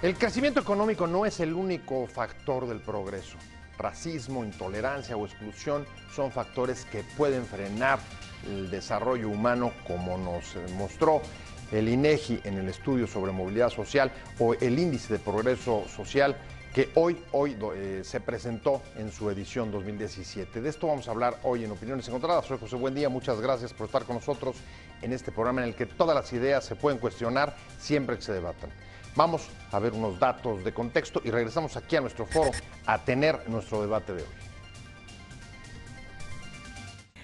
El crecimiento económico no es el único factor del progreso. Racismo, intolerancia o exclusión son factores que pueden frenar el desarrollo humano, como nos mostró el INEGI en el estudio sobre movilidad social o el índice de progreso social que hoy se presentó en su edición 2017. De esto vamos a hablar hoy en Opiniones Encontradas. Soy José Buendía, muchas gracias por estar con nosotros en este programa en el que todas las ideas se pueden cuestionar siempre que se debatan. Vamos a ver unos datos de contexto y regresamos aquí a nuestro foro a tener nuestro debate de hoy.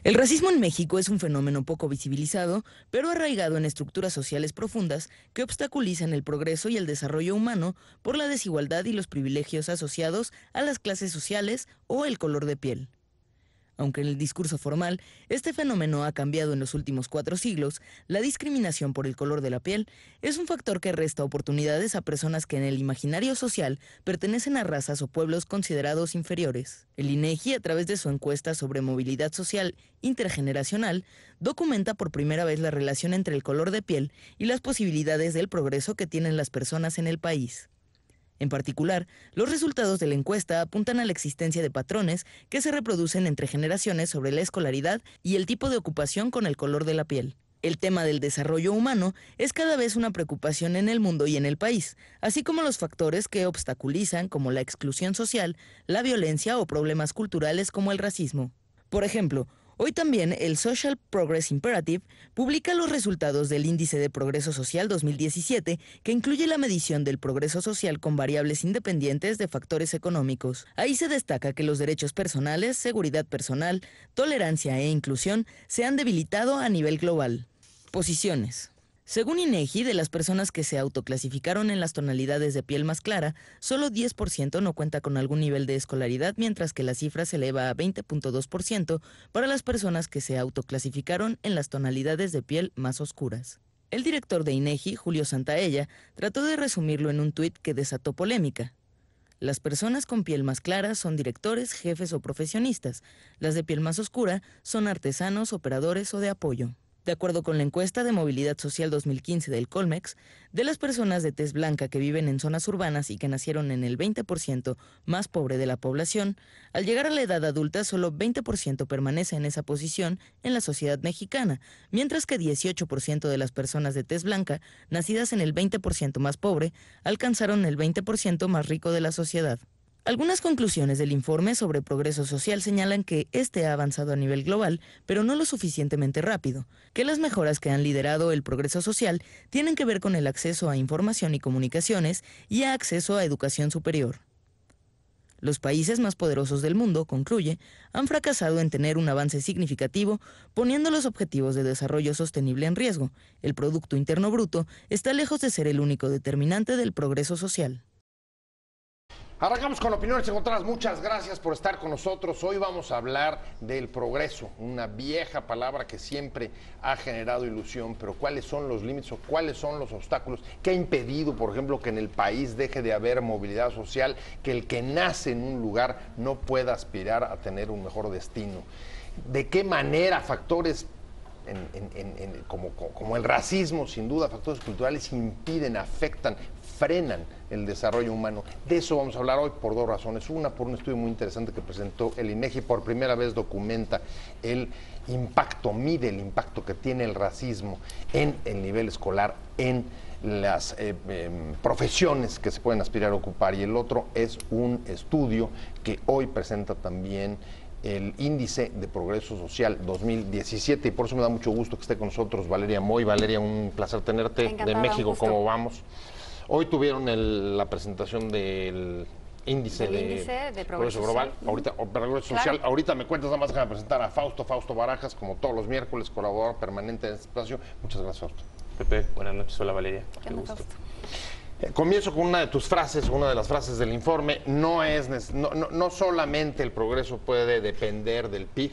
El racismo en México es un fenómeno poco visibilizado, pero arraigado en estructuras sociales profundas que obstaculizan el progreso y el desarrollo humano por la desigualdad y los privilegios asociados a las clases sociales o el color de piel. Aunque en el discurso formal, este fenómeno ha cambiado en los últimos 4 siglos, la discriminación por el color de la piel es un factor que resta oportunidades a personas que en el imaginario social pertenecen a razas o pueblos considerados inferiores. El INEGI, a través de su encuesta sobre movilidad social intergeneracional, documenta por primera vez la relación entre el color de piel y las posibilidades del progreso que tienen las personas en el país. En particular, los resultados de la encuesta apuntan a la existencia de patrones que se reproducen entre generaciones sobre la escolaridad y el tipo de ocupación con el color de la piel. El tema del desarrollo humano es cada vez una preocupación en el mundo y en el país, así como los factores que obstaculizan, como la exclusión social, la violencia o problemas culturales como el racismo. Por ejemplo, hoy también el Social Progress Imperative publica los resultados del Índice de Progreso Social 2017, que incluye la medición del progreso social con variables independientes de factores económicos. Ahí se destaca que los derechos personales, seguridad personal, tolerancia e inclusión se han debilitado a nivel global. Posiciones. Según INEGI, de las personas que se autoclasificaron en las tonalidades de piel más clara, solo 10% no cuenta con algún nivel de escolaridad, mientras que la cifra se eleva a 20.2% para las personas que se autoclasificaron en las tonalidades de piel más oscuras. El director de INEGI, Julio Santaella, trató de resumirlo en un tuit que desató polémica. Las personas con piel más clara son directores, jefes o profesionistas. Las de piel más oscura son artesanos, operadores o de apoyo. De acuerdo con la encuesta de movilidad social 2015 del Colmex, de las personas de tez blanca que viven en zonas urbanas y que nacieron en el 20% más pobre de la población, al llegar a la edad adulta solo 20% permanece en esa posición en la sociedad mexicana, mientras que 18% de las personas de tez blanca, nacidas en el 20% más pobre, alcanzaron el 20% más rico de la sociedad. Algunas conclusiones del informe sobre progreso social señalan que este ha avanzado a nivel global, pero no lo suficientemente rápido, que las mejoras que han liderado el progreso social tienen que ver con el acceso a información y comunicaciones y a acceso a educación superior. Los países más poderosos del mundo, concluye, han fracasado en tener un avance significativo, poniendo los objetivos de desarrollo sostenible en riesgo. El Producto Interno Bruto está lejos de ser el único determinante del progreso social. Arrancamos con Opiniones Encontradas. Muchas gracias por estar con nosotros. Hoy vamos a hablar del progreso, una vieja palabra que siempre ha generado ilusión, pero ¿cuáles son los límites o cuáles son los obstáculos? ¿Qué ha impedido, por ejemplo, que en el país deje de haber movilidad social, que el que nace en un lugar no pueda aspirar a tener un mejor destino? ¿De qué manera factores como el racismo, sin duda, factores culturales impiden, afectan, frenan el desarrollo humano? De eso vamos a hablar hoy por 2 razones. Una, por un estudio muy interesante que presentó el INEGI, por primera vez documenta el impacto, mide el impacto que tiene el racismo en el nivel escolar, en las profesiones que se pueden aspirar a ocupar. Y el otro es un estudio que hoy presenta también el Índice de Progreso Social 2017, y por eso me da mucho gusto que esté con nosotros Valeria Moy. Valeria, un placer tenerte. Encantada, de México, ¿cómo vamos? Hoy tuvieron la presentación del Índice de Progreso Global, Progreso Social. Ahorita me cuentas, nada más déjame presentar a Fausto Barajas, como todos los miércoles, colaborador permanente en este espacio. Muchas gracias, Fausto. Pepe, buenas noches. Hola, Valeria. Qué gusto. Fausto. Comienzo con una de tus frases, una de las frases del informe. No solamente el progreso puede depender del PIB,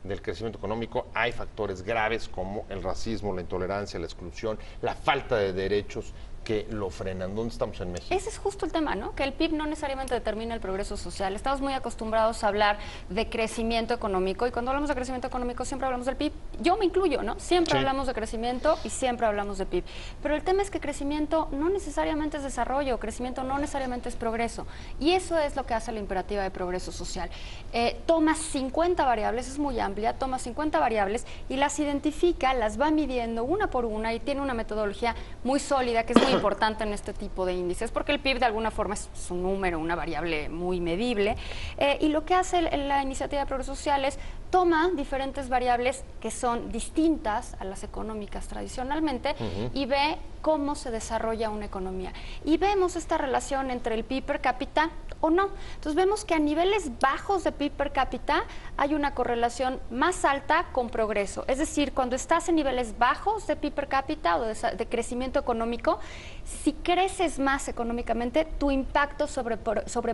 del crecimiento económico, hay factores graves como el racismo, la intolerancia, la exclusión, la falta de derechos que lo frenan. ¿Dónde estamos en México? Ese es justo el tema, ¿no? Que el PIB no necesariamente determina el progreso social. Estamos muy acostumbrados a hablar de crecimiento económico, y cuando hablamos de crecimiento económico siempre hablamos del PIB, yo me incluyo, ¿no? Siempre Sí. hablamos de crecimiento y siempre hablamos de PIB. Pero el tema es que crecimiento no necesariamente es desarrollo, crecimiento no necesariamente es progreso. Y eso es lo que hace la imperativa de progreso social. Toma 50 variables, es muy amplia, toma 50 variables y las identifica, las va midiendo una por una y tiene una metodología muy sólida que es muy importante en este tipo de índices, porque el PIB de alguna forma es un número, una variable muy medible. Y lo que hace la iniciativa de progreso social es toma diferentes variables que son distintas a las económicas tradicionalmente y ve cómo se desarrolla una economía. Y vemos esta relación entre el PIB per cápita o no. Entonces vemos que a niveles bajos de PIB per cápita hay una correlación más alta con progreso. Es decir, cuando estás en niveles bajos de PIB per cápita o de crecimiento económico, si creces más económicamente, tu impacto sobre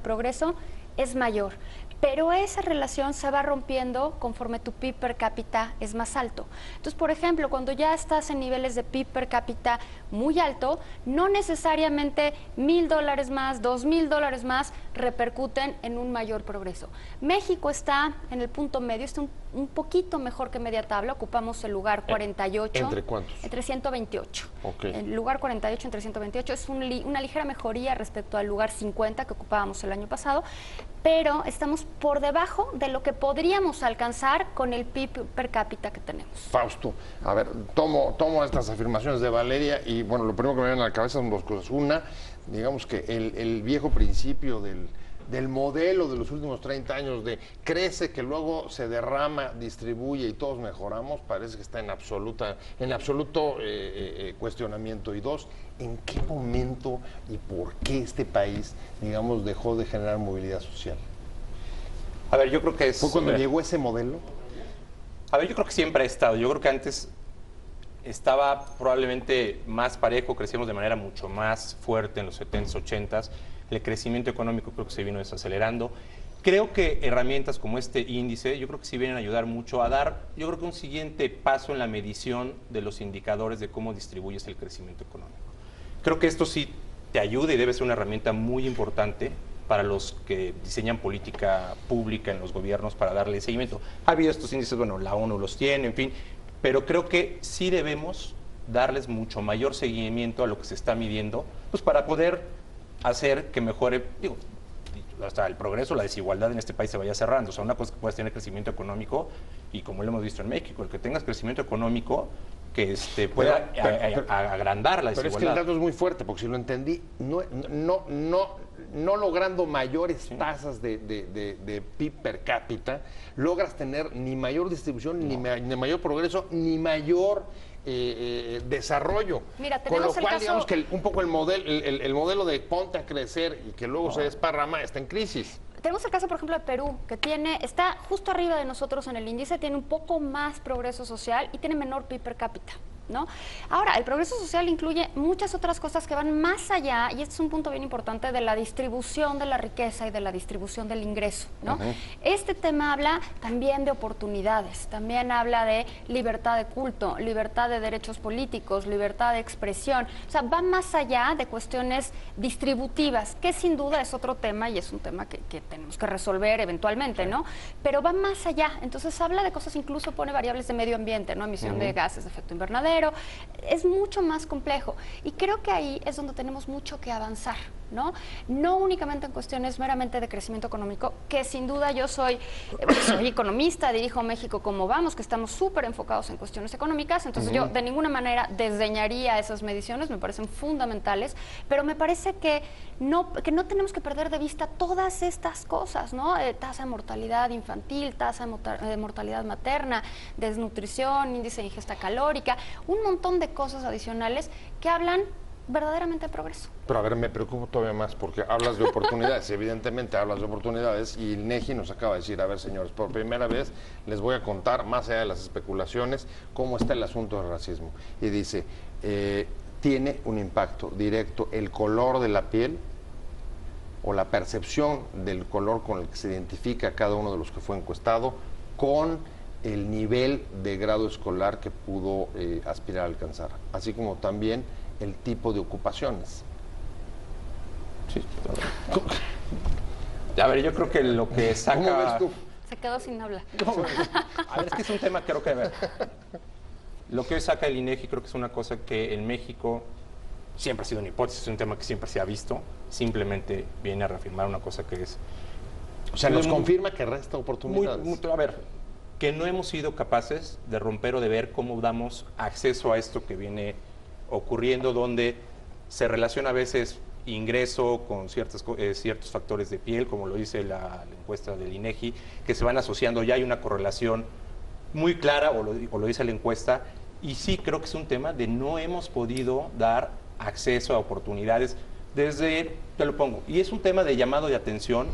progreso es mayor. Pero esa relación se va rompiendo conforme tu PIB per cápita es más alto. Entonces, por ejemplo, cuando ya estás en niveles de PIB per cápita muy alto, no necesariamente $1,000 más, $2,000 más repercuten en un mayor progreso. México está en el punto medio, está un poquito mejor que media tabla, ocupamos el lugar 48. ¿Entre cuántos? Entre 128. Okay. El lugar 48 entre 128 es una ligera mejoría respecto al lugar 50 que ocupábamos el año pasado, pero estamos por debajo de lo que podríamos alcanzar con el PIB per cápita que tenemos. Fausto, a ver, tomo estas afirmaciones de Valeria y bueno, lo primero que me viene a la cabeza son dos cosas. Una, digamos que el viejo principio del modelo de los últimos 30 años de crece, que luego se derrama, distribuye y todos mejoramos, parece que está en absoluto cuestionamiento. Y dos, ¿en qué momento y por qué este país, digamos, dejó de generar movilidad social? A ver, yo creo que es... ¿Fue cuando llegó ese modelo? A ver, yo creo que siempre ha estado. Yo creo que antes estaba probablemente más parejo, crecíamos de manera mucho más fuerte en los 70s, 80s. El crecimiento económico creo que se vino desacelerando. Creo que herramientas como este índice, yo creo que sí vienen a ayudar mucho a dar, yo creo que un siguiente paso en la medición de los indicadores de cómo distribuyes el crecimiento económico. Creo que esto sí te ayuda y debe ser una herramienta muy importante para los que diseñan política pública en los gobiernos para darle seguimiento. Ha habido estos índices, bueno, la ONU los tiene, en fin, pero creo que sí debemos darles mucho mayor seguimiento a lo que se está midiendo, pues para poder hacer que mejore, digo, hasta el progreso, la desigualdad en este país se vaya cerrando. O sea, una cosa es que puedes tener crecimiento económico y como lo hemos visto en México, el que tengas crecimiento económico que pueda agrandar la desigualdad. Pero es que el dato es muy fuerte, porque si lo entendí, no logrando mayores tasas de PIB per cápita, logras tener ni mayor distribución, ni mayor progreso, ni mayor desarrollo. Mira, con lo tenemos el cual, caso... digamos que un poco el modelo de ponte a crecer y que luego se desparrama está en crisis. Tenemos el caso, por ejemplo, de Perú, que está justo arriba de nosotros en el índice, tiene un poco más progreso social y tiene menor PIB per cápita, ¿no? Ahora, el progreso social incluye muchas otras cosas que van más allá, y este es un punto bien importante, de la distribución de la riqueza y de la distribución del ingreso, ¿no? Este tema habla también de oportunidades, también habla de libertad de culto, libertad de derechos políticos, libertad de expresión, o sea, va más allá de cuestiones distributivas, que sin duda es otro tema y es un tema que tenemos que resolver eventualmente, ¿no? Pero va más allá, entonces habla de cosas, incluso pone variables de medio ambiente, ¿no? Emisión de gases de efecto invernadero, es mucho más complejo y creo que ahí es donde tenemos mucho que avanzar, ¿no? No únicamente en cuestiones meramente de crecimiento económico, que sin duda yo soy economista, dirijo México Como Vamos, que estamos súper enfocados en cuestiones económicas, entonces yo de ninguna manera desdeñaría esas mediciones, me parecen fundamentales, pero me parece que no tenemos que perder de vista todas estas cosas, ¿no? Tasa de mortalidad infantil, tasa de mortalidad materna, desnutrición, índice de ingesta calórica, un montón de cosas adicionales que hablan verdaderamente de progreso. Pero a ver, me preocupo todavía más porque hablas de oportunidades, evidentemente hablas de oportunidades y el INEGI nos acaba de decir, a ver señores, por primera vez les voy a contar, más allá de las especulaciones, cómo está el asunto del racismo. Y dice, tiene un impacto directo el color de la piel o la percepción del color con el que se identifica a cada uno de los que fue encuestado con el nivel de grado escolar que pudo aspirar a alcanzar, así como también el tipo de ocupaciones. Sí, a ver, yo creo que lo que saca... ¿Cómo ves tú? Se quedó sin habla. No, a ver, es que es un tema, creo que, a ver, lo que hoy saca el INEGI creo que es una cosa que en México siempre ha sido una hipótesis, es un tema que siempre se ha visto, simplemente viene a reafirmar una cosa que es... O sea, nos confirma que resta oportunidades. A ver, que no hemos sido capaces de romper o de ver cómo damos acceso a esto que viene ocurriendo, donde se relaciona a veces ingreso con ciertos factores de piel, como lo dice la encuesta del INEGI, que se van asociando, ya hay una correlación muy clara, o lo dice la encuesta, y sí creo que es un tema de no hemos podido dar acceso a oportunidades desde, te lo pongo, y es un tema de llamado de atención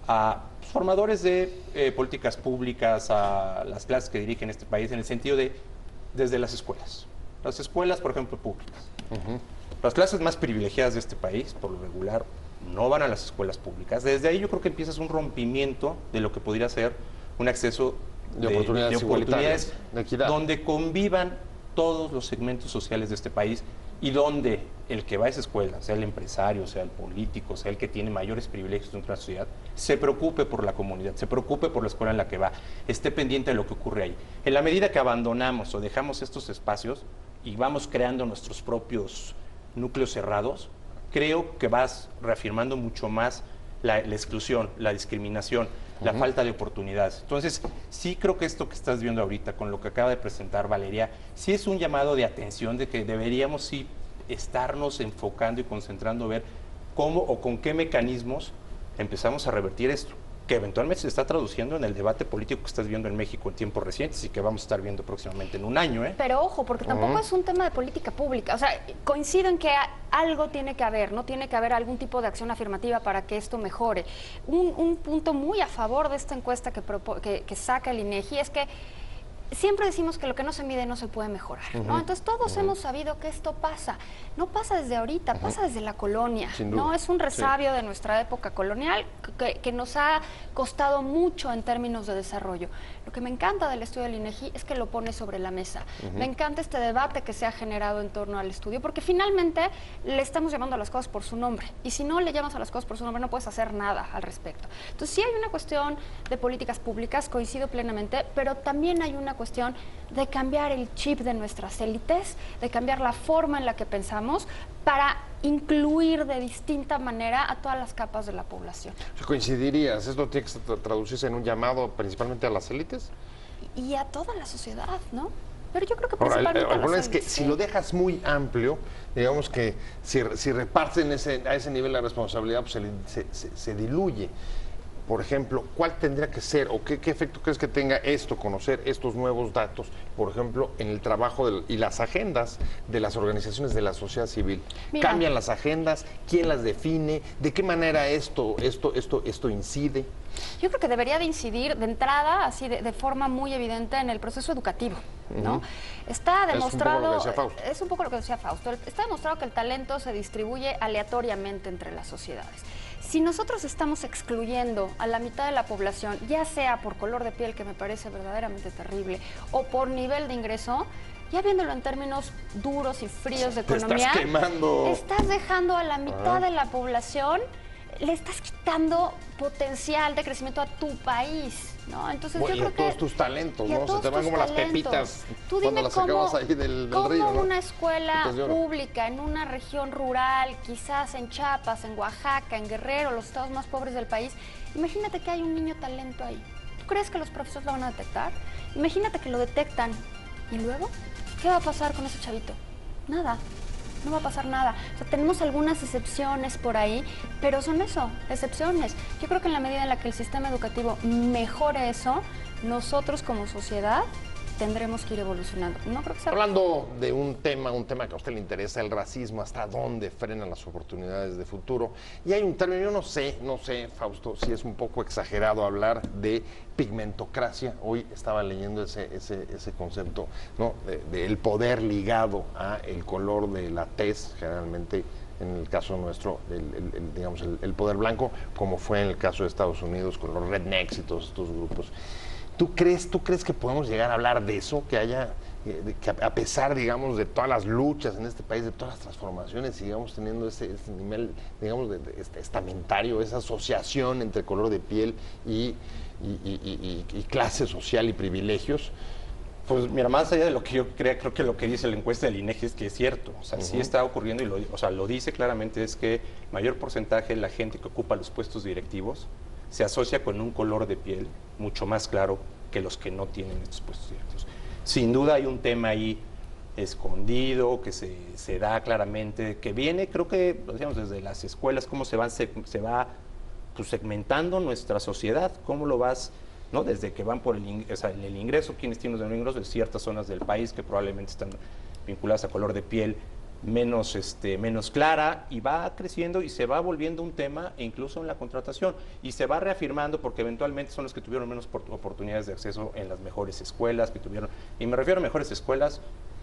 a formadores de políticas públicas, a las clases que dirigen este país, en el sentido de desde las escuelas. Las escuelas, por ejemplo, públicas. Las clases más privilegiadas de este país, por lo regular, no van a las escuelas públicas. Desde ahí yo creo que empiezas un rompimiento de lo que podría ser un acceso de oportunidades de equidad, donde convivan todos los segmentos sociales de este país y donde el que va a esa escuela, sea el empresario, sea el político, sea el que tiene mayores privilegios dentro de la sociedad, se preocupe por la comunidad, se preocupe por la escuela en la que va, esté pendiente de lo que ocurre ahí. En la medida que abandonamos o dejamos estos espacios y vamos creando nuestros propios núcleos cerrados, creo que vas reafirmando mucho más la exclusión, la discriminación, la falta de oportunidades. Entonces, sí creo que esto que estás viendo ahorita, con lo que acaba de presentar Valeria, sí es un llamado de atención de que deberíamos sí estarnos enfocando y concentrando a ver cómo o con qué mecanismos empezamos a revertir esto, que eventualmente se está traduciendo en el debate político que estás viendo en México en tiempos recientes y que vamos a estar viendo próximamente en un año. Pero ojo, porque tampoco es un tema de política pública. O sea, coincido en que algo tiene que haber, ¿no? Tiene que haber algún tipo de acción afirmativa para que esto mejore. Un punto muy a favor de esta encuesta que saca el INEGI es que siempre decimos que lo que no se mide no se puede mejorar, ¿no? Entonces todos hemos sabido que esto pasa. No pasa desde ahorita, pasa desde la colonia, ¿no? Es un resabio de nuestra época colonial que nos ha costado mucho en términos de desarrollo. Lo que me encanta del estudio del INEGI es que lo pone sobre la mesa. Me encanta este debate que se ha generado en torno al estudio, porque finalmente le estamos llamando a las cosas por su nombre. Y si no le llamas a las cosas por su nombre, no puedes hacer nada al respecto. Entonces sí hay una cuestión de políticas públicas, coincido plenamente, pero también hay una cuestión de cambiar el chip de nuestras élites, de cambiar la forma en la que pensamos para incluir de distinta manera a todas las capas de la población. ¿Coincidirías? ¿Esto tiene que traducirse en un llamado principalmente a las élites? Y a toda la sociedad, ¿no? Pero yo creo que Ahora, principalmente el problema es que sí. si lo dejas muy amplio, digamos que si reparten a ese nivel la responsabilidad, pues se diluye. Por ejemplo, ¿cuál tendría que ser o qué efecto crees que tenga esto, conocer estos nuevos datos, por ejemplo, en el trabajo y las agendas de las organizaciones de la sociedad civil? Mira, ¿cambian las agendas? ¿Quién las define? ¿De qué manera esto incide? Yo creo que debería de incidir de entrada, así de forma muy evidente, en el proceso educativo, ¿no? Está demostrado, es un poco lo que decía Fausto, está demostrado que el talento se distribuye aleatoriamente entre las sociedades. Si nosotros estamos excluyendo a la mitad de la población, ya sea por color de piel, que me parece verdaderamente terrible, o por nivel de ingreso, ya viéndolo en términos duros y fríos de economía, estás quemando. Estás dejando a la mitad de la población, le estás quitando potencial de crecimiento a tu país, ¿no? Entonces yo creo que todos tus talentos, ¿no? Se te van como las pepitas cuando las sacabas ahí del río, ¿no? Una escuela pública en una región rural, quizás en Chiapas, en Oaxaca, en Guerrero, los estados más pobres del país, imagínate que hay un niño talento ahí. ¿Tú crees que los profesores lo van a detectar? Imagínate que lo detectan. ¿Y luego? ¿Qué va a pasar con ese chavito? Nada. No va a pasar nada. O sea, tenemos algunas excepciones por ahí, pero son eso, excepciones. Yo creo que en la medida en la que el sistema educativo mejore eso, nosotros como sociedad tendremos que ir evolucionando. No creo que sea... Hablando de un tema que a usted le interesa, el racismo, hasta dónde frenan las oportunidades de futuro. Y hay un término, yo no sé, Fausto, si es un poco exagerado hablar de pigmentocracia. Hoy estaba leyendo ese concepto, ¿no? Del poder ligado a el color de la tez, generalmente en el caso nuestro, digamos, el poder blanco, como fue en el caso de Estados Unidos con los rednecks y todos estos grupos. ¿Tú crees que podemos llegar a hablar de eso? Que haya que a pesar, digamos, de todas las luchas en este país, de todas las transformaciones, sigamos teniendo ese nivel, digamos, de estamentario, esa asociación entre color de piel y clase social y privilegios. Pues mira, más allá de lo que yo creo que lo que dice la encuesta del INEGI es que es cierto, o sea, sí está ocurriendo y lo dice claramente, es que mayor porcentaje de la gente que ocupa los puestos directivos se asocia con un color de piel mucho más claro que los que no tienen estos puestos directivos. Sin duda hay un tema ahí escondido que se da claramente, que viene, creo que, digamos, desde las escuelas, cómo se va pues, segmentando nuestra sociedad, cómo lo vas, ¿no? Desde que van por el ingreso, quienes tienen los ingresos de ciertas zonas del país que probablemente están vinculadas a color de piel menos clara, y va creciendo y se va volviendo un tema incluso en la contratación y se va reafirmando porque eventualmente son los que tuvieron menos oportunidades de acceso en las mejores escuelas que tuvieron, y me refiero a mejores escuelas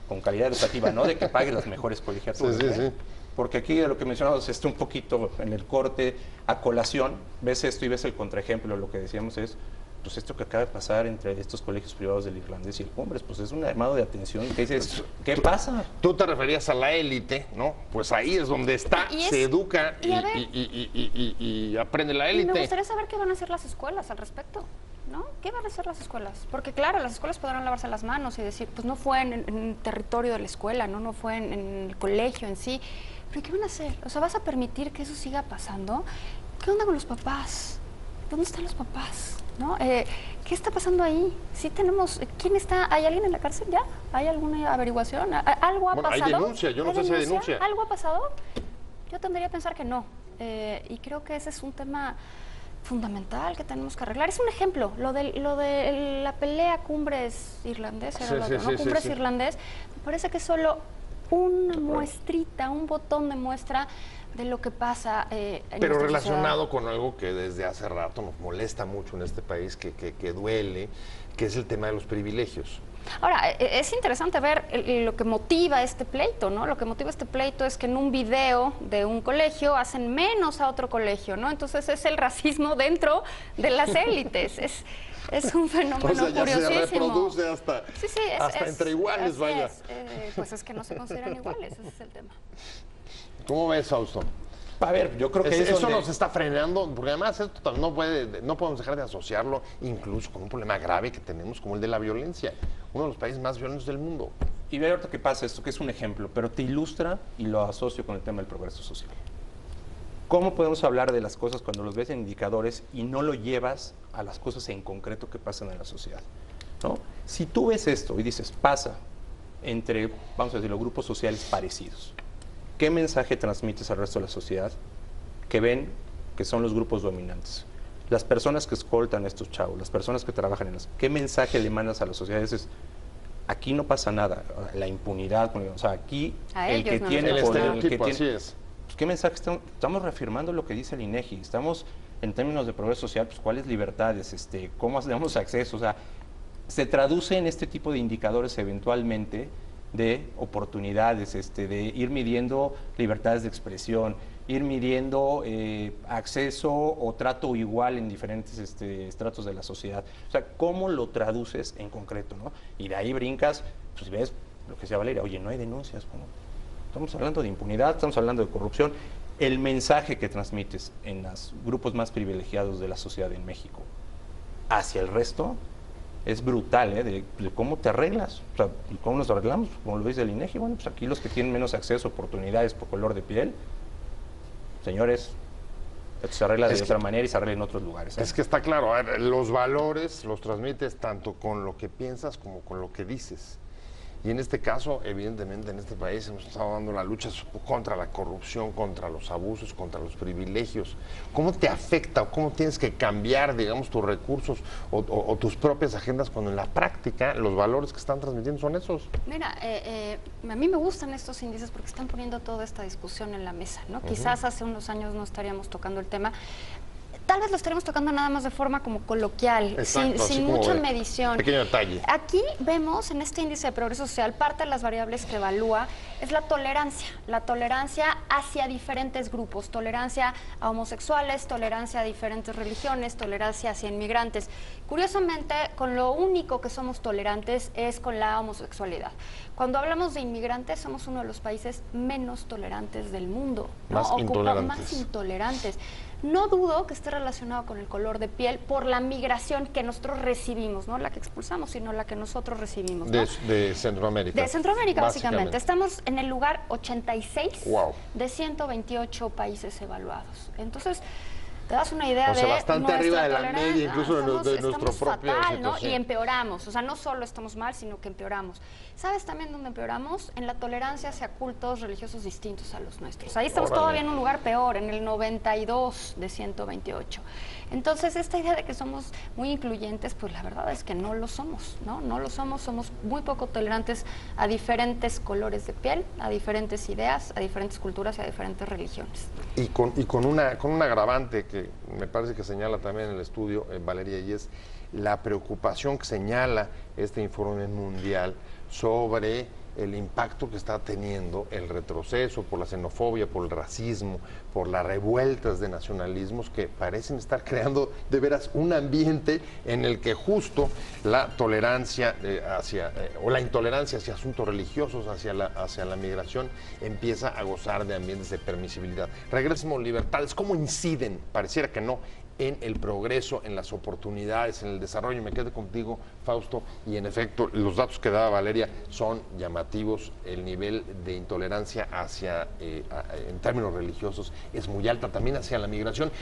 con calidad educativa, no de que pagues las mejores colegiaturas, sí. Porque aquí de lo que mencionamos un poquito en el corte a colación, ves esto y ves el contraejemplo, lo que decíamos es pues esto que acaba de pasar entre estos colegios privados del irlandés y el Cumbres, pues es un llamado de atención que dices, ¿qué pasa? Tú te referías a la élite, ¿no? Pues ahí es donde está, se educa y aprende la élite. Y me gustaría saber qué van a hacer las escuelas al respecto, ¿no? ¿Qué van a hacer las escuelas? Porque claro, las escuelas podrán lavarse las manos y decir, pues no fue en territorio de la escuela, no fue en el colegio en sí, pero ¿qué van a hacer? O sea, ¿vas a permitir que eso siga pasando? ¿Qué onda con los papás? ¿Dónde están los papás? ¿No? ¿Qué está pasando ahí? Sí tenemos, ¿quién está? ¿Hay alguien en la cárcel ya? ¿Hay alguna averiguación? ¿Algo ha pasado? Hay denuncia, yo no sé si hay denuncia. ¿Algo ha pasado? Yo tendría a pensar que no. Y creo que ese es un tema fundamental que tenemos que arreglar. Es un ejemplo, lo de la pelea Cumbres irlandés, Cumbres irlandés, me parece que es solo una muestrita, un botón de muestra de lo que pasa pero relacionado sociedad con algo que desde hace rato nos molesta mucho en este país, que duele, que es el tema de los privilegios. Ahora, es interesante ver lo que motiva este pleito, ¿no? Lo que motiva este pleito es que en un video de un colegio hacen menos a otro colegio, ¿no? Entonces es el racismo dentro de las élites. Es un fenómeno curiosísimo. Se reproduce hasta entre iguales, vaya. Pues es que no se consideran iguales, ese es el tema. ¿Cómo ves, Fausto? A ver, yo creo que eso nos está frenando, porque además esto no podemos dejar de asociarlo incluso con un problema grave que tenemos como el de la violencia, uno de los países más violentos del mundo. Y ver ahorita qué pasa, esto que es un ejemplo, pero te ilustra y lo asocio con el tema del progreso social. ¿Cómo podemos hablar de las cosas cuando los ves en indicadores y no lo llevas a las cosas en concreto que pasan en la sociedad? ¿No? Si tú ves esto y dices, pasa entre, vamos a decir, los grupos sociales parecidos, ¿qué mensaje transmites al resto de la sociedad que ven que son los grupos dominantes? Las personas que escoltan a estos chavos, las personas que trabajan en las... ¿Qué mensaje le mandas a la sociedad? Es, aquí no pasa nada, la impunidad, o sea, aquí el que tiene el poder, el que tiene... Así es. Pues, ¿qué mensaje estamos reafirmando lo que dice el INEGI? Estamos, en términos de progreso social, pues, ¿cuáles libertades? ¿Cómo damos acceso? O sea, se traduce en este tipo de indicadores eventualmente de oportunidades, de ir midiendo libertades de expresión, ir midiendo acceso o trato igual en diferentes estratos de la sociedad. O sea, ¿cómo lo traduces en concreto, no? Y de ahí brincas, pues ves lo que decía Valeria, oye, no hay denuncias. Bueno, estamos hablando de impunidad, estamos hablando de corrupción. El mensaje que transmites en los grupos más privilegiados de la sociedad en México hacia el resto es brutal, de cómo te arreglas, o sea, cómo nos arreglamos, como lo dice el INEGI. Bueno, pues aquí los que tienen menos acceso, oportunidades por color de piel, señores, esto se arregla de otra manera y se arregla en otros lugares. Es que está claro, los valores los transmites tanto con lo que piensas como con lo que dices. Y en este caso, evidentemente, en este país hemos estado dando la lucha contra la corrupción, contra los abusos, contra los privilegios. ¿Cómo te afecta o cómo tienes que cambiar, digamos, tus recursos o tus propias agendas cuando en la práctica los valores que están transmitiendo son esos? Mira, a mí me gustan estos índices porque están poniendo toda esta discusión en la mesa, ¿no? Quizás hace unos años no estaríamos tocando el tema. tal vez lo estaremos tocando nada más de forma como coloquial, sin mucha medición. Pequeño detalle. Aquí vemos en este índice de progreso social, parte de las variables que evalúa es la tolerancia hacia diferentes grupos, tolerancia a homosexuales, tolerancia a diferentes religiones, tolerancia hacia inmigrantes. Curiosamente, con lo único que somos tolerantes es con la homosexualidad. Cuando hablamos de inmigrantes, somos uno de los países menos tolerantes del mundo, ¿no? Más intolerantes. No dudo que esté relacionado con el color de piel por la migración que nosotros recibimos, no la que expulsamos, sino la que nosotros recibimos, ¿no? De Centroamérica. De Centroamérica, básicamente. Estamos en el lugar 86 wow. de 128 países evaluados. Entonces, te das una idea de bastante arriba de la media, incluso de nuestro propio fatal, ¿no? Y empeoramos, o sea, no solo estamos mal, sino que empeoramos. ¿Sabes también dónde empeoramos? En la tolerancia hacia cultos religiosos distintos a los nuestros. Ahí estamos todavía en un lugar peor, en el 92 de 128. Entonces, esta idea de que somos muy incluyentes, pues la verdad es que no lo somos, ¿no? No lo somos muy poco tolerantes a diferentes colores de piel, a diferentes ideas, a diferentes culturas y a diferentes religiones. Y con un agravante que me parece que señala también el estudio, Valeria, y es la preocupación que señala este informe mundial sobre el impacto que está teniendo el retroceso por la xenofobia, por el racismo, por las revueltas de nacionalismos que parecen estar creando de veras un ambiente en el que justo la tolerancia o la intolerancia hacia asuntos religiosos, hacia la migración, empieza a gozar de ambientes de permisibilidad. Regresemos libertades, ¿cómo inciden? Pareciera que no, en el progreso, en las oportunidades, en el desarrollo. Me quedo contigo, Fausto, y en efecto, los datos que daba Valeria son llamativos. El nivel de intolerancia en términos religiosos es muy alta, también hacia la migración.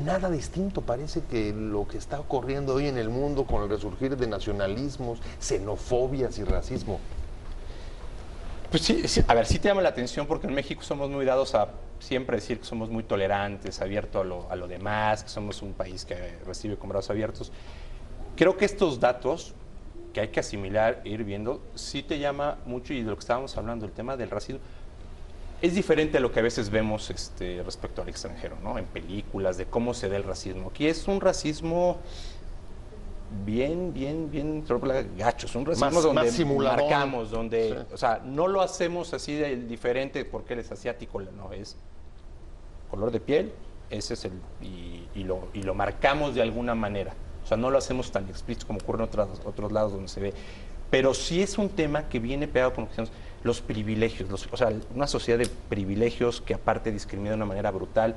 Nada distinto parece que lo que está ocurriendo hoy en el mundo con el resurgir de nacionalismos, xenofobias y racismo. Pues sí, a ver, sí te llama la atención porque en México somos muy dados a siempre decir que somos muy tolerantes, abiertos a lo demás, que somos un país que recibe con brazos abiertos. Creo que estos datos que hay que asimilar e ir viendo, sí te llama mucho, y de lo que estábamos hablando, el tema del racismo, es diferente a lo que a veces vemos respecto al extranjero, ¿no? En películas, de cómo se da el racismo. Aquí es un racismo bien gacho, es un racismo donde marcamos, donde, sí. O sea, no lo hacemos así de diferente porque él es asiático, no, es color de piel, ese es y lo marcamos de alguna manera. O sea, no lo hacemos tan explícito como ocurre en otros lados donde se ve. Pero sí es un tema que viene pegado con los privilegios, o sea, una sociedad de privilegios que aparte discrimina de una manera brutal.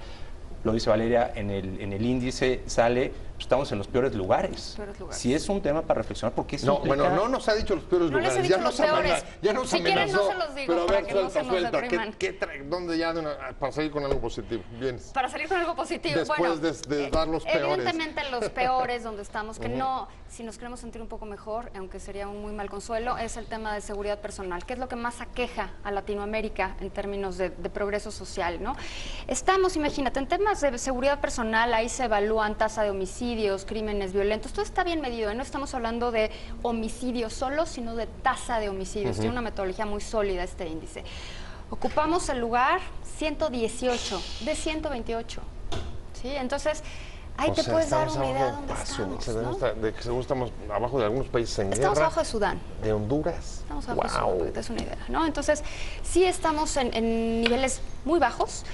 Lo dice Valeria, en el índice sale, pues, estamos en los peores lugares. Sí es un tema para reflexionar, porque eso bueno, no nos ha dicho los peores lugares. Les he dicho los peores. Ya nos si amenazó. Quieren, no se los digo, pero a ver, para que no se nos depriman. ¿Dónde ya para salir con algo positivo? Bien. Para salir con algo positivo. Después de dar los peores. Evidentemente los peores donde estamos, que no, si nos queremos sentir un poco mejor, aunque sería un muy mal consuelo, es el tema de seguridad personal, que es lo que más aqueja a Latinoamérica en términos de progreso social, ¿no? Estamos, imagínate, en temas de seguridad personal, ahí se evalúan tasa de homicidios, crímenes violentos, todo está bien medido, no estamos hablando de homicidios solo, sino de tasa de homicidios. Tiene una metodología muy sólida este índice. Ocupamos el lugar 118 de 128, ¿sí? Entonces, ahí te puedes dar una idea de dónde estamos, ¿no? De que según estamos abajo de algunos países en guerra. Estamos abajo de Sudán. De Honduras. Estamos abajo de Sudán, para que te des una idea, ¿no? Entonces, sí estamos en niveles muy bajos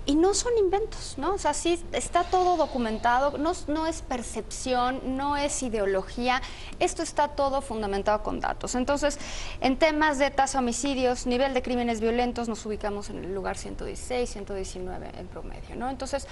y no son inventos, ¿no? O sea, sí está todo documentado, no es percepción, no es ideología, esto está todo fundamentado con datos. Entonces, en temas de tasa de homicidios, nivel de crímenes violentos, nos ubicamos en el lugar 116, 119 en promedio, ¿no? Entonces,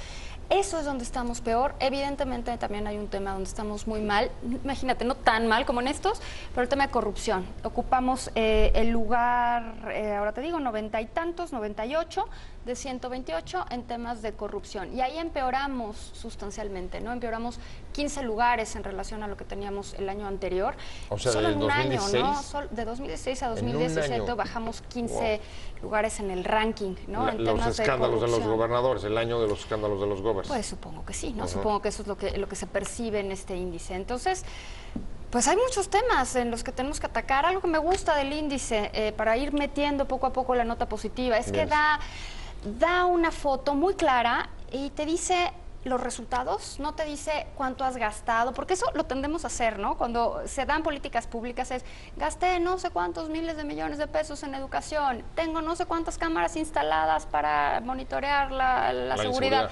eso es donde estamos peor. Evidentemente también hay un tema donde estamos muy mal, imagínate, no tan mal como en estos, pero el tema de corrupción. Ocupamos el lugar, ahora te digo, 90 y tantos, 98 de 128 en temas de corrupción. Y ahí empeoramos sustancialmente, ¿no? Empeoramos 15 lugares en relación a lo que teníamos el año anterior. O sea, solo en un 2016, año, ¿no? De 2016 a 2017 bajamos 15 lugares en el ranking, ¿no? En los temas escándalos de los corrupción. gobernadores, el año de los escándalos de los gobernadores. Pues supongo que sí, ¿no? Supongo que eso es lo que se percibe en este índice. Entonces, pues hay muchos temas en los que tenemos que atacar. Algo que me gusta del índice, para ir metiendo poco a poco la nota positiva, es que da una foto muy clara y te dice los resultados, no te dice cuánto has gastado, porque eso lo tendemos a hacer, ¿no? Cuando se dan políticas públicas es, gasté no sé cuántos miles de millones de pesos en educación, tengo no sé cuántas cámaras instaladas para monitorear la seguridad.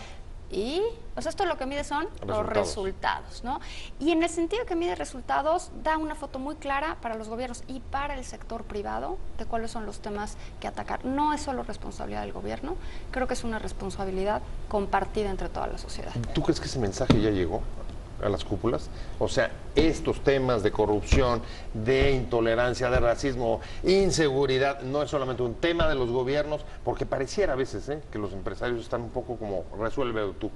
Y, o sea, esto lo que mide son los resultados, ¿no? Y en el sentido que mide resultados, da una foto muy clara para los gobiernos y para el sector privado de cuáles son los temas que atacar. No es solo responsabilidad del gobierno, creo que es una responsabilidad compartida entre toda la sociedad. ¿Tú crees que ese mensaje ya llegó a las cúpulas? O sea, estos temas de corrupción, de intolerancia, de racismo, inseguridad, no es solamente un tema de los gobiernos, porque pareciera a veces que los empresarios están un poco como, resuélvelo tú.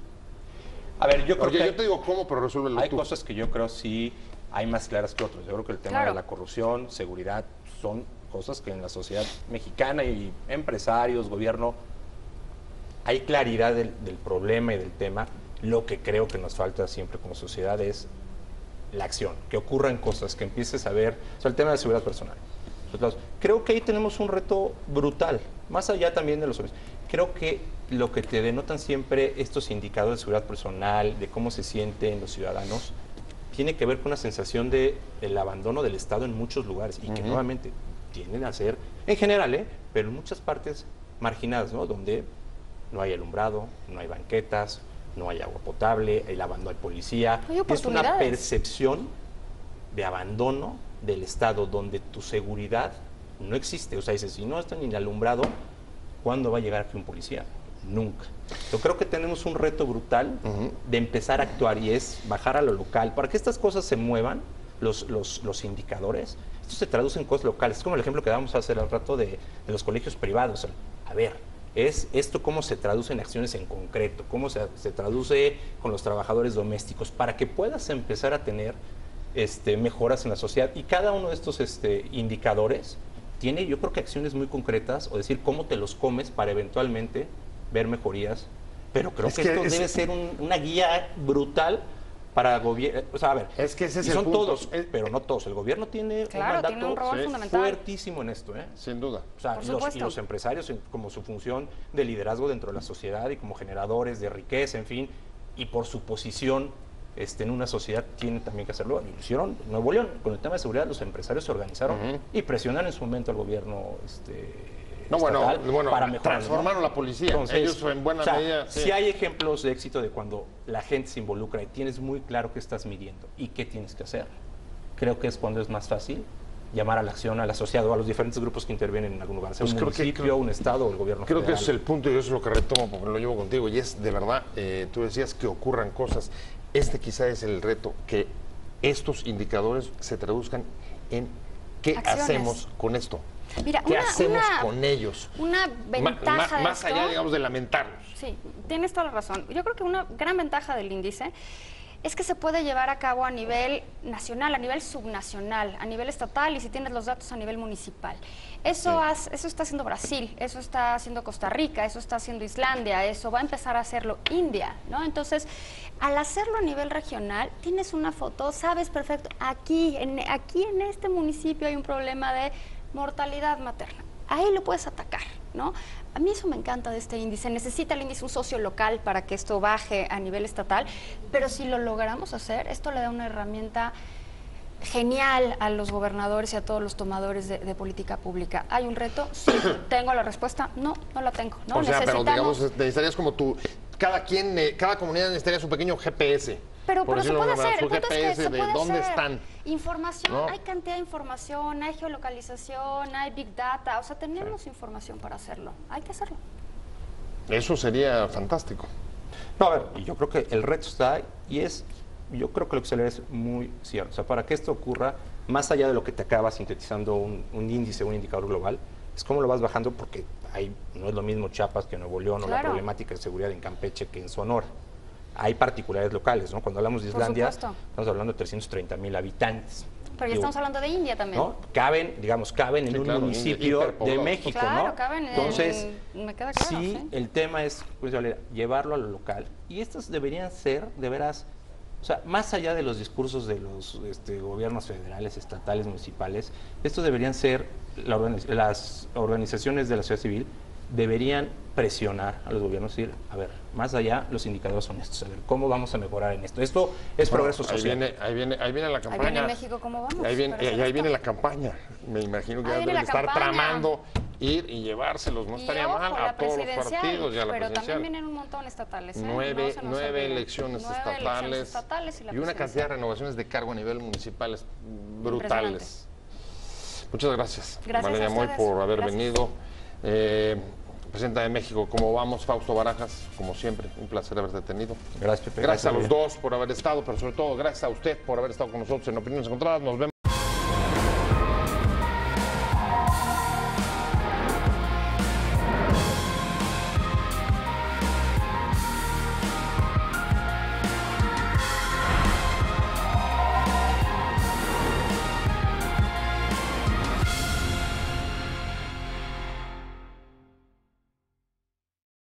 A ver, yo creo que yo te digo cómo, pero resuélvelo tú. Hay cosas que yo creo sí hay más claras que otras. Yo creo que el tema de la corrupción, seguridad, son cosas que en la sociedad mexicana y empresarios, gobierno, hay claridad del problema y del tema. Lo que creo que nos falta siempre como sociedad es la acción, que ocurran cosas, que empieces a ver, o sea, el tema de seguridad personal. Entonces, creo que ahí tenemos un reto brutal, más allá también de los hombres. Creo que lo que te denotan siempre estos indicadores de seguridad personal, de cómo se sienten los ciudadanos, tiene que ver con una sensación de el abandono del Estado en muchos lugares y que nuevamente tienden a ser, en general, pero en muchas partes marginadas, ¿no? Donde no hay alumbrado, no hay banquetas, no hay agua potable, el abandono al policía. Es una percepción de abandono del Estado donde tu seguridad no existe. O sea, dices, si no está ni alumbrado, ¿cuándo va a llegar aquí un policía? Nunca. Yo creo que tenemos un reto brutal de empezar a actuar y es bajar a lo local. Para que estas cosas se muevan, los indicadores, esto se traduce en cosas locales. Es como el ejemplo que dábamos hace al rato de los colegios privados. A ver, es esto cómo se traduce en acciones en concreto, cómo se traduce con los trabajadores domésticos, para que puedas empezar a tener mejoras en la sociedad. Y cada uno de estos indicadores tiene, yo creo que acciones muy concretas, o decir cómo te los comes para eventualmente ver mejorías. Pero creo que esto debe ser una guía brutal para gobierno. O sea, a ver, es que ese es y el son punto. Todos, pero no todos. El gobierno tiene un mandato tiene un rol fundamental, fuertísimo en esto, sin duda. O sea, y los empresarios como su función de liderazgo dentro de la sociedad y como generadores de riqueza, en fin, y por su posición en una sociedad tienen también que hacerlo. Y lo hicieron en Nuevo León. Con el tema de seguridad, los empresarios se organizaron y presionaron en su momento al gobierno para mejorar, transformaron la policía. Entonces, ellos en buena medida. Sí hay ejemplos de éxito de cuando la gente se involucra y tienes muy claro qué estás midiendo y qué tienes que hacer. Creo que es cuando es más fácil llamar a la acción al asociado, a los diferentes grupos que intervienen en algún lugar, sea un municipio, un estado o el gobierno federal. Creo que ese es el punto y eso es lo que retomo porque lo llevo contigo y es de verdad, tú decías que ocurran cosas. Quizá es el reto, que estos indicadores se traduzcan en qué hacemos con esto. Mira, ¿qué hacemos con ellos? Una ventaja más allá, digamos, de lamentarlos. Sí, tienes toda la razón. Yo creo que una gran ventaja del índice es que se puede llevar a cabo a nivel nacional, a nivel subnacional, a nivel estatal y si tienes los datos a nivel municipal. Eso está haciendo Brasil, eso está haciendo Costa Rica, eso está haciendo Islandia, eso va a empezar a hacerlo India, ¿no? Entonces, al hacerlo a nivel regional, tienes una foto, sabes perfecto, aquí en este municipio hay un problema de mortalidad materna. Ahí lo puedes atacar, ¿no? A mí eso me encanta de este índice. Necesita el índice un socio local para que esto baje a nivel estatal, pero si lo logramos hacer, esto le da una herramienta genial a los gobernadores y a todos los tomadores de política pública. ¿Hay un reto? Sí. ¿Tengo la respuesta? No, no la tengo. ¿No? O sea, pero digamos, necesitarías como cada comunidad necesitaría su pequeño GPS. Pero se puede hacer, el punto GPS es que se puede dónde hacer. Están. Información, ¿no? Hay cantidad de información, hay geolocalización, hay big data, o sea, tenemos información para hacerlo, hay que hacerlo. Eso sería fantástico. No, a ver, yo creo que el reto está y yo creo que lo que se le es muy cierto. O sea, para que esto ocurra, más allá de lo que te acaba sintetizando un índice, un indicador global, es cómo lo vas bajando porque no es lo mismo Chiapas que Nuevo León o la problemática de seguridad en Campeche que en Sonora. Hay particularidades locales, ¿no? Cuando hablamos de Islandia, estamos hablando de 330,000 habitantes. Pero ya estamos hablando de India también. ¿No? Caben en un municipio de México, claro, ¿no? Caben Entonces, me queda claro, sí, el tema es llevarlo a lo local. Y estos deberían ser, de veras, o sea, más allá de los discursos de los gobiernos federales, estatales, municipales, estos deberían ser las organizaciones de la sociedad civil deberían presionar a los gobiernos y decir, a ver, más allá, los indicadores son estos, a ver, ¿cómo vamos a mejorar en esto? Esto es progreso social. Ahí viene la campaña. Ahí viene México, ¿cómo vamos? Ahí viene la campaña. Me imagino que ya deben estar tramando ir y llevárselos. No estaría mal a todos los partidos y a la pero presidencial. también vienen un montón estatales. Nueve elecciones estatales y una cantidad de renovaciones de cargo a nivel municipal brutales. Muchas gracias, Valeria Moy, por haber venido. Presidenta de México, ¿cómo vamos? Fausto Barajas, como siempre, un placer haberte tenido. Gracias, Pepe. Gracias a los dos por haber estado, pero sobre todo gracias a usted por haber estado con nosotros en Opiniones Encontradas. Nos vemos.